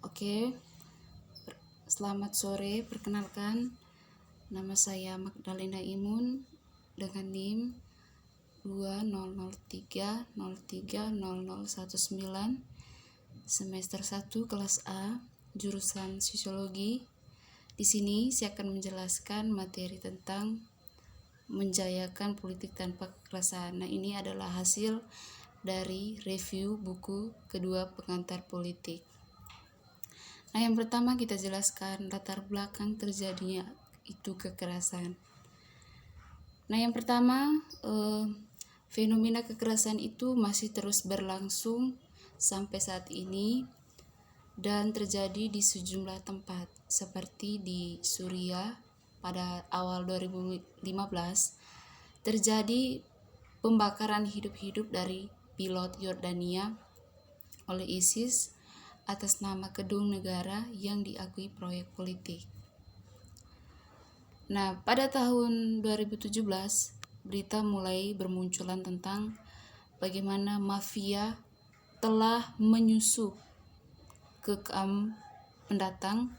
Oke, selamat sore. Perkenalkan, nama saya Magdalena Imun dengan NIM 2003030019, semester 1 kelas A, jurusan Sosiologi. Di sini saya akan menjelaskan materi tentang menjayakan politik tanpa kekerasan. Nah, ini adalah hasil dari review buku kedua pengantar politik. Nah, yang pertama kita jelaskan latar belakang terjadinya itu kekerasan. Nah, yang pertama, fenomena kekerasan itu masih terus berlangsung sampai saat ini dan terjadi di sejumlah tempat seperti di Suriah pada awal 2015 terjadi pembakaran hidup-hidup dari pilot Yordania oleh ISIS atas nama gedung negara yang diakui proyek politik. Nah, pada tahun 2017, berita mulai bermunculan tentang bagaimana mafia telah menyusup ke kaum pendatang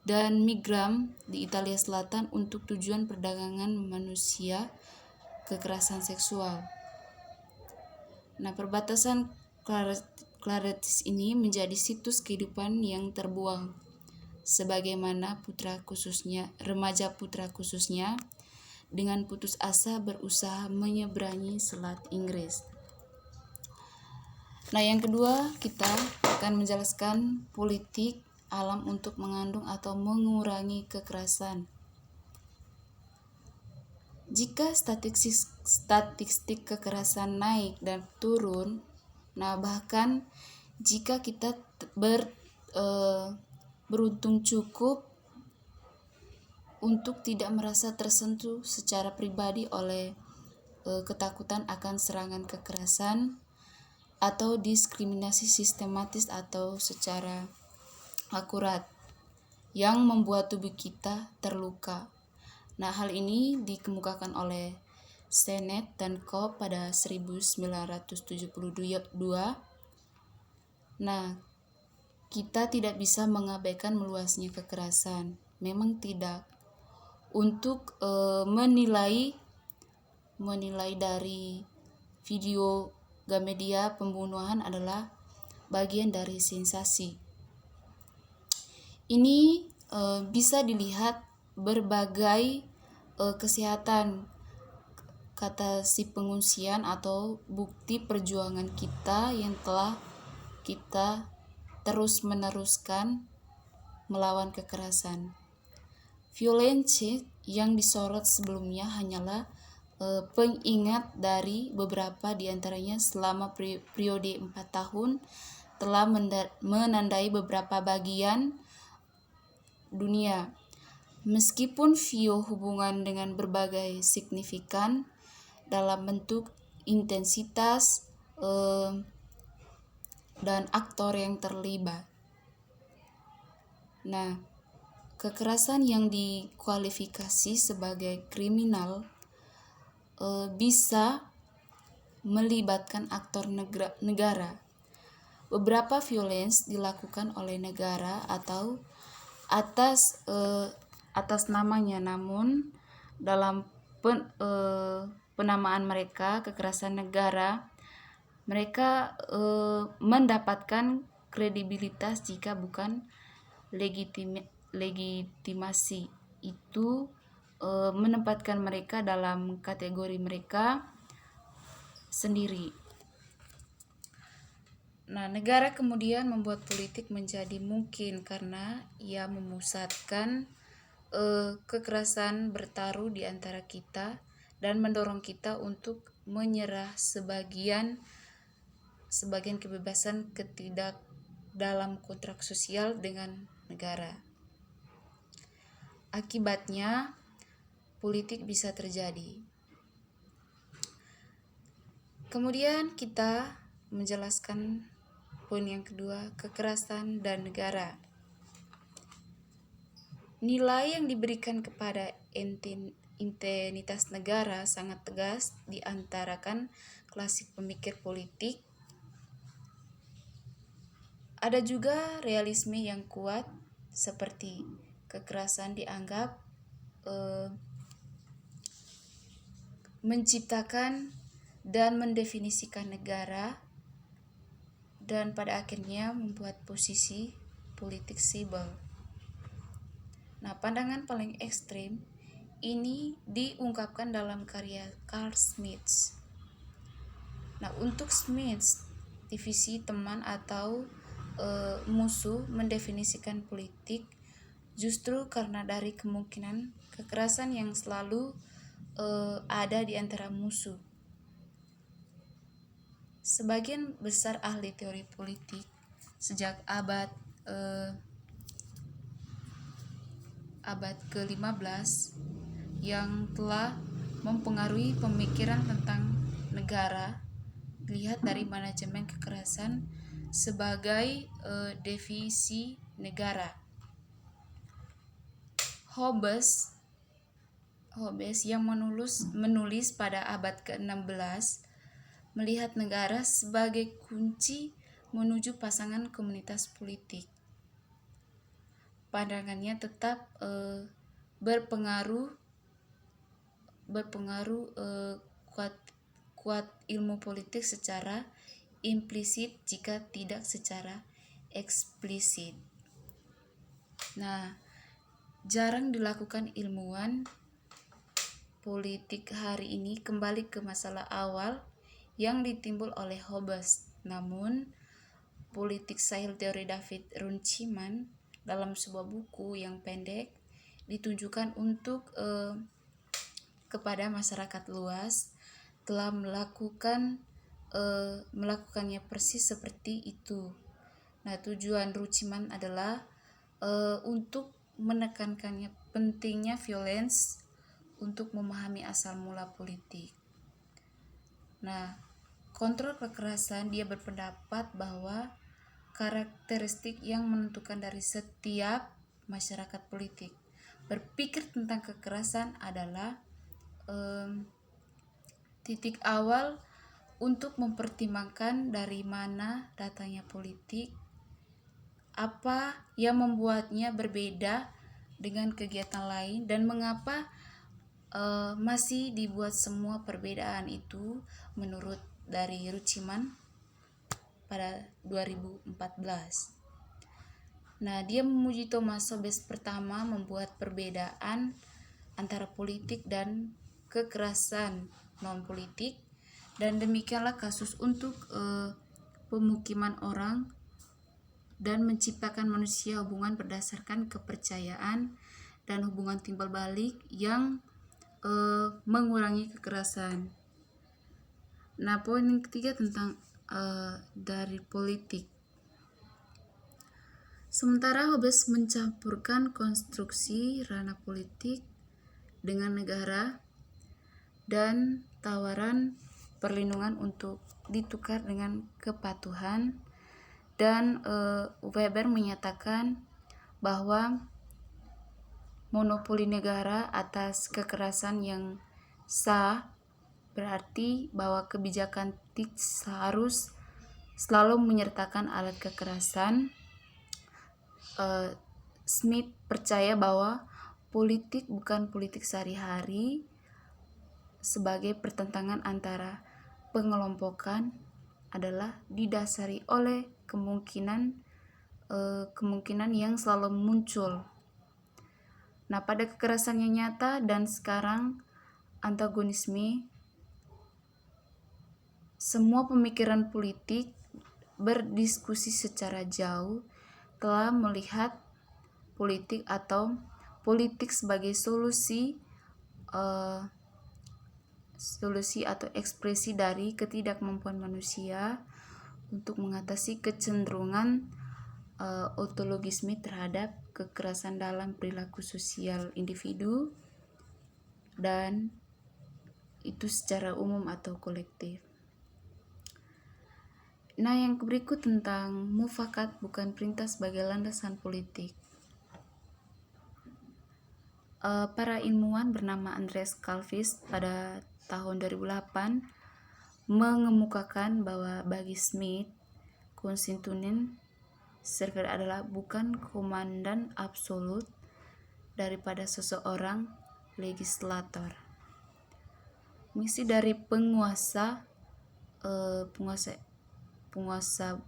dan migran di Italia Selatan untuk tujuan perdagangan manusia, kekerasan seksual. Nah, perbatasan Claretis ini menjadi situs kehidupan yang terbuang, sebagaimana remaja putra khususnya dengan putus asa berusaha menyeberangi Selat Inggris. Nah, yang kedua kita akan menjelaskan politik alam untuk mengandung atau mengurangi kekerasan. Jika statistik kekerasan naik dan turun, nah bahkan jika kita beruntung cukup untuk tidak merasa tersentuh secara pribadi oleh ketakutan akan serangan kekerasan atau diskriminasi sistematis atau secara akurat yang membuat tubuh kita terluka. Nah, hal ini dikemukakan oleh Sennett dan Cobb pada 1972. Nah, kita tidak bisa mengabaikan meluasnya kekerasan. Memang tidak. Untuk menilai dari video Gamedia pembunuhan adalah bagian dari sensasi. Ini bisa dilihat berbagai kesehatan kata si pengungsian atau bukti perjuangan kita yang telah kita terus meneruskan melawan kekerasan. Violensi yang disorot sebelumnya hanyalah pengingat dari beberapa diantaranya selama periode 4 tahun telah menandai beberapa bagian dunia. Meskipun view hubungan dengan berbagai signifikan dalam bentuk intensitas dan aktor yang terlibat. Nah, kekerasan yang dikualifikasi sebagai kriminal bisa melibatkan aktor negara. Beberapa violence dilakukan oleh negara atau atas namanya, namun dalam penamaan mereka kekerasan negara, mereka mendapatkan kredibilitas jika bukan legitimasi itu menempatkan mereka dalam kategori mereka sendiri. Nah, negara kemudian membuat politik menjadi mungkin karena ia memusatkan kekerasan bertaruh di antara kita dan mendorong kita untuk menyerah sebagian kebebasan ketidak dalam kontrak sosial dengan negara. Akibatnya, politik bisa terjadi. Kemudian kita menjelaskan poin yang kedua, kekerasan dan negara. Nilai yang diberikan kepada entitas negara sangat tegas diantarakan klasik pemikir politik Ada juga realisme yang kuat, seperti kekerasan dianggap menciptakan dan mendefinisikan negara, dan pada akhirnya membuat posisi politik stabil. Nah, pandangan paling ekstrim ini diungkapkan dalam karya Carl Schmitt. Nah, untuk Schmitt, divisi teman atau musuh mendefinisikan politik justru karena dari kemungkinan kekerasan yang selalu ada di antara musuh. Sebagian besar ahli teori politik sejak abad ke-15 yang telah mempengaruhi pemikiran tentang negara dilihat dari manajemen kekerasan sebagai definisi negara. Hobbes yang menulis pada abad ke-16 melihat negara sebagai kunci menuju pasangan komunitas politik. Pandangannya tetap berpengaruh kuat ilmu politik secara implisit jika tidak secara eksplisit. Nah, jarang dilakukan ilmuwan politik hari ini kembali ke masalah awal yang ditimbul oleh Hobbes. Namun, politik style teori David Runciman dalam sebuah buku yang pendek ditunjukkan untuk kepada masyarakat luas telah melakukannya persis seperti itu. Nah, tujuan Runciman adalah untuk menekankannya pentingnya violence untuk memahami asal mula politik. Nah, kontrol kekerasan, dia berpendapat bahwa karakteristik yang menentukan dari setiap masyarakat politik berpikir tentang kekerasan adalah titik awal untuk mempertimbangkan dari mana datangnya politik, apa yang membuatnya berbeda dengan kegiatan lain, dan mengapa masih dibuat semua perbedaan itu menurut dari Runciman pada 2014. Nah, dia memuji Thomas Hobbes pertama membuat perbedaan antara politik dan kekerasan non-politik, dan demikianlah kasus untuk pemukiman orang dan menciptakan manusia hubungan berdasarkan kepercayaan dan hubungan timbal balik yang mengurangi kekerasan. Nah, poin yang ketiga tentang dari politik. Sementara Hobbes mencampurkan konstruksi ranah politik dengan negara dan tawaran perlindungan untuk ditukar dengan kepatuhan, dan Weber menyatakan bahwa monopoli negara atas kekerasan yang sah berarti bahwa kebijakan TIX harus selalu menyertakan alat kekerasan. Smith percaya bahwa politik bukan politik sehari-hari sebagai pertentangan antara pengelompokan adalah didasari oleh kemungkinan yang selalu muncul. Nah, pada kekerasan yang nyata dan sekarang antagonisme, semua pemikiran politik berdiskusi secara jauh telah melihat politik sebagai solusi atau ekspresi dari ketidakmampuan manusia untuk mengatasi kecenderungan ontologisme terhadap kekerasan dalam perilaku sosial individu, dan itu secara umum atau kolektif. Nah, yang berikut tentang mufakat bukan perintah sebagai landasan politik. Para ilmuwan bernama Andreas Calvis pada tahun 2008 mengemukakan bahwa bagi Smith, konstituen server adalah bukan komandan absolut daripada seseorang legislator. Misi dari penguasa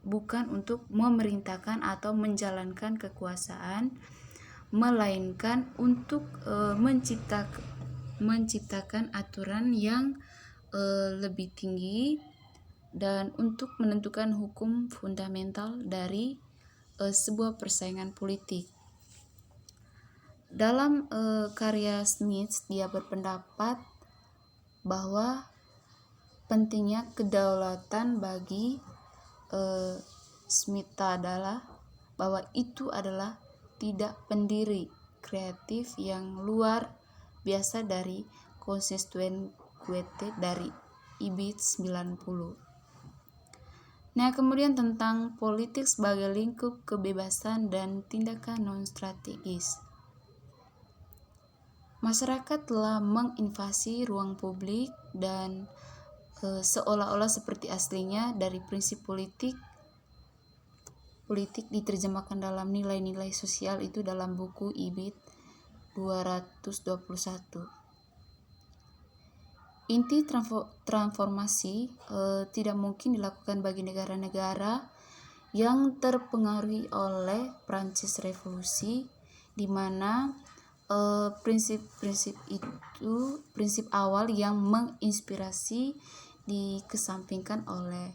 bukan untuk memerintahkan atau menjalankan kekuasaan, melainkan untuk menciptakan aturan yang lebih tinggi dan untuk menentukan hukum fundamental dari sebuah persaingan politik. Dalam karya Smith, dia berpendapat bahwa pentingnya kedaulatan bagi Smith adalah bahwa itu adalah tidak pendiri kreatif yang luar biasa dari konstituen Goethe dari IBIT 90. Nah, kemudian tentang politik sebagai lingkup kebebasan dan tindakan non-strategis. Masyarakat telah menginvasi ruang publik dan seolah-olah seperti aslinya dari prinsip politik diterjemahkan dalam nilai-nilai sosial itu dalam buku IBIT 221. Inti transformasi tidak mungkin dilakukan bagi negara-negara yang terpengaruhi oleh Prancis Revolusi, di mana prinsip awal yang menginspirasi dikesampingkan oleh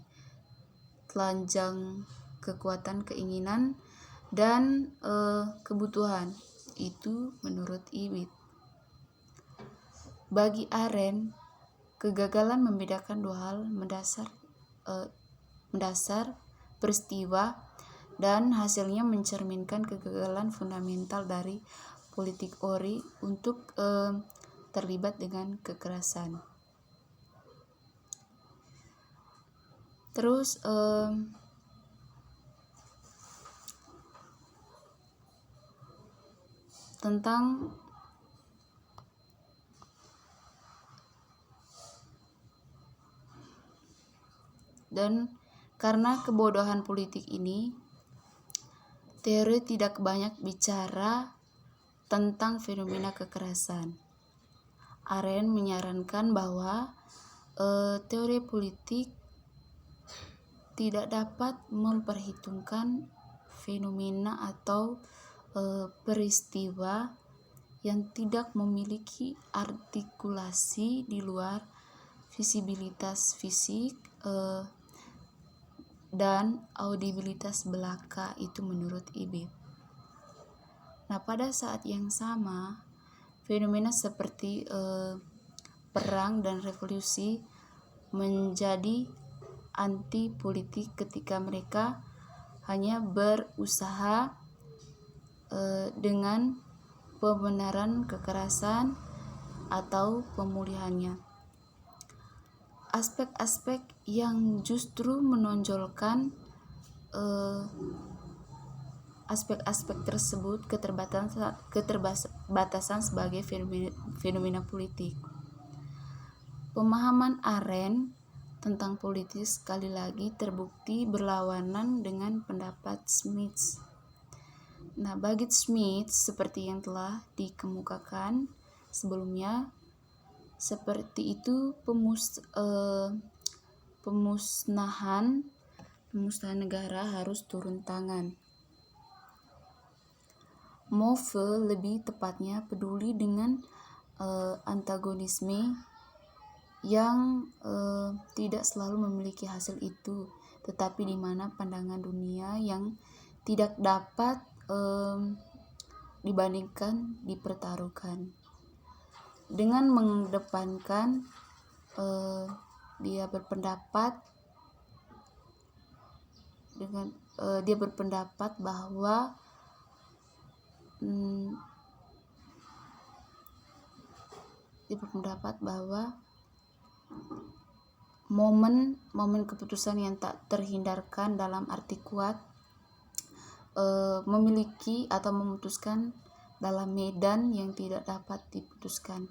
telanjang kekuatan keinginan dan kebutuhan itu menurut Ibid. Bagi Arendt, kegagalan membedakan dua hal mendasar peristiwa dan hasilnya mencerminkan kegagalan fundamental dari politik ori untuk terlibat dengan kekerasan. Terus tentang dan karena kebodohan politik ini, teori tidak banyak bicara tentang fenomena kekerasan. Arendt menyarankan bahwa teori politik tidak dapat memperhitungkan fenomena atau peristiwa yang tidak memiliki artikulasi di luar visibilitas fisik dan audibilitas belaka, itu menurut Ibid. Nah, pada saat yang sama, fenomena seperti perang dan revolusi menjadi anti politik ketika mereka hanya berusaha dengan pembenaran kekerasan atau pemulihannya. Aspek-aspek yang justru menonjolkan aspek-aspek tersebut keterbatasan sebagai fenomena politik. Pemahaman Arendt tentang politik sekali lagi terbukti berlawanan dengan pendapat Smith. Nah, bagi Smith, seperti yang telah dikemukakan sebelumnya, seperti itu pemusnahan negara harus turun tangan. Mauve lebih tepatnya peduli dengan antagonisme yang tidak selalu memiliki hasil itu, tetapi di mana pandangan dunia yang tidak dapat dibandingkan dipertaruhkan. Dengan mengedepankan dia berpendapat bahwa momen keputusan yang tak terhindarkan dalam arti kuat memiliki atau memutuskan dalam medan yang tidak dapat diputuskan.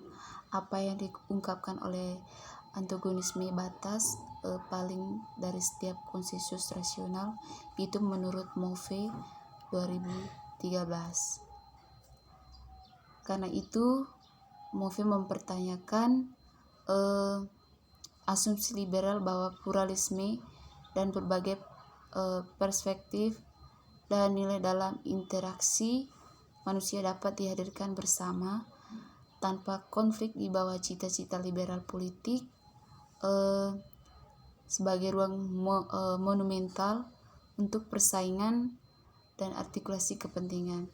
Apa yang diungkapkan oleh antagonisme batas paling dari setiap konsensus rasional, itu menurut Move 2013. Karena itu Move mempertanyakan asumsi liberal bahwa pluralisme dan berbagai perspektif dan nilai dalam interaksi manusia dapat dihadirkan bersama tanpa konflik di bawah cita-cita liberal politik sebagai ruang monumental untuk persaingan dan artikulasi kepentingan.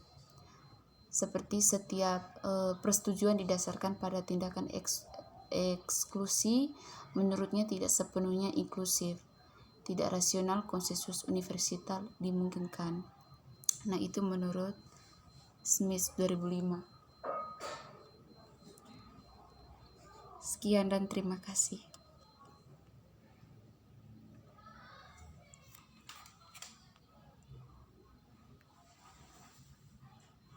Seperti setiap persetujuan didasarkan pada tindakan eksklusi, menurutnya tidak sepenuhnya inklusif, tidak rasional, konsensus universal dimungkinkan. Nah, itu menurut Smith 2005. Sekian dan terima kasih.